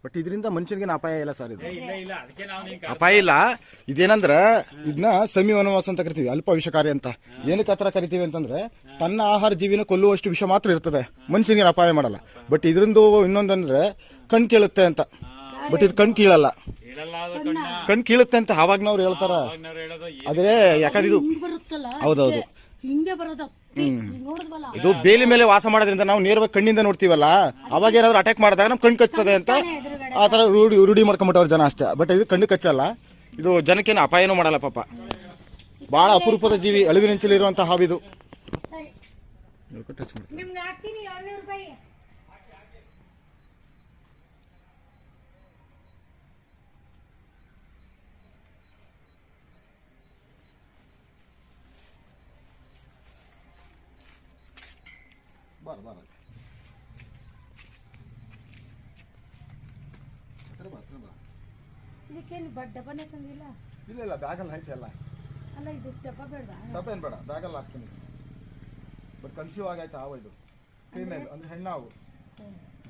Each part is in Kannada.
ಬಟ್ ಇದರಿಂದ ಮನುಷ್ಯನಿಗೆ ಅಪಾಯ ಇಲ್ಲ ಸರ್. ಇದು ಅಪಾಯ ಇಲ್ಲ. ಇದೇನಂದ್ರೆ ಇದನ್ನ ಸಮಿ ವನವಾಸ ಅಂತ ಕರಿತೀವಿ, ಅಲ್ಪ ವಿಷಕಾರಿ ಅಂತ. ಏನಕ್ಕೆ ಆ ಥರ ಕರಿತೀವಿ ಅಂತಂದ್ರೆ ತನ್ನ ಆಹಾರ ಜೀವಿನ ಕೊಲ್ಲುವಷ್ಟು ವಿಷ ಮಾತ್ರ ಇರ್ತದೆ, ಮನುಷ್ಯನಿಗೆ ಅಪಾಯ ಮಾಡಲ್ಲ. ಬಟ್ ಇದರಿಂದ ಇನ್ನೊಂದಂದ್ರೆ ಕಣ್ ಕೇಳುತ್ತೆ ಅಂತ. ಬಟ್ ಇದು ಕಣ್ ಕೀಳಲ್ಲ, ಕಣ್ ಕೀಳುತ್ತೆ ಅಂತ ಅವಾಗ್ನವ್ರು ಹೇಳ್ತಾರ. ಆದ್ರೆ ಯಾಕಂದ್ರೆ ಇದು ಹೌದೌದು ಇದು ಬೇಲಿ ಮೇಲೆ ವಾಸ ಮಾಡೋದ್ರಿಂದ ನಾವು ನೇರವಾಗಿ ಕಣ್ಣಿಂದ ನೋಡ್ತೀವಲ್ಲ, ಅವಾಗ ಏನಾದ್ರು ಅಟ್ಯಾಕ್ ಮಾಡಿದಾಗ ನಮ್ ಕಣ್ ಕಚ್ಚುತ್ತದೆ ಅಂತ ಆ ತರ ರೂಢಿ ಮಾಡ್ಕೊಂಬಿಟ್ಟವ್ರ ಜನ ಅಷ್ಟೇ. ಬಟ್ ಇದು ಕಣ್ಣು ಕಚ್ಚಲ್ಲ, ಇದು ಜನಕ್ಕೇನು ಅಪಾಯನೂ ಮಾಡಲ್ಲ ಪಾಪ. ಬಹಳ ಅಪರೂಪದ ಜೀವಿ, ಅಳಿವಿನಂಚಲಿರುವಂತ ಹಾವಿದು. ಇಲ್ಲ ಬ್ಯಾಗಲ್ಲಿ ಐತೆ ಎಲ್ಲ. ಡಬ್ಬ ಏನ್ ಬೇಡ, ಬ್ಯಾಗಲ್ಲಿ ಹಾಕ್ತೀನಿ. ಬಟ್ ಕನ್ಸೀವ್ ಆಗೈತೆ ಹಾವು ಇದು, ಫೀಮೇಲ್ ಅಂದ್ರೆ ಹೆಣ್ಣು ಹಾವು,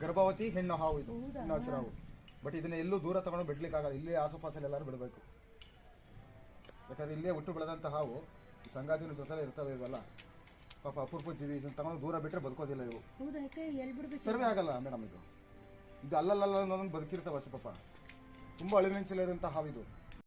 ಗರ್ಭವತಿ ಹೆಣ್ಣು ಹಾವು ಇದು, ಹಸಿರು ಹಾವು. ಬಟ್ ಇದನ್ನ ಎಲ್ಲೂ ದೂರ ತಗೊಂಡು ಬಿಡ್ಲಿಕ್ಕೆ ಆಗಲ್ಲ, ಇಲ್ಲೇ ಆಸುಪಾಸಲ್ಲಿ ಎಲ್ಲರೂ ಬಿಡಬೇಕು. ಯಾಕಂದ್ರೆ ಇಲ್ಲೇ ಹುಟ್ಟು ಬೆಳೆದಂತ ಹಾವು ಸಂಗಾತಿನ ಜೊತೆ ಇರ್ತವೆ ಇವೆಲ್ಲ. ಪಾಪ ಅಪೂರ್ವ ಜೀವಿ, ಇದನ್ನ ತಗೊಂಡು ದೂರ ಬಿಟ್ಟರೆ ಬದುಕೋದಿಲ್ಲ ಇವು, ಸರ್ವೇ ಆಗಲ್ಲ ಮೇಡಮ್. ಇದು ಅಲ್ಲಲ್ಲ ಅನ್ನೋದೊಂದು ಬದುಕಿರ್ತಾವ ಅಷ್ಟೇ ಪಾಪ. ತುಂಬಾ ಅಳಿವಿನಂಚಲಿರುವಂತ ಹಾವಿದು.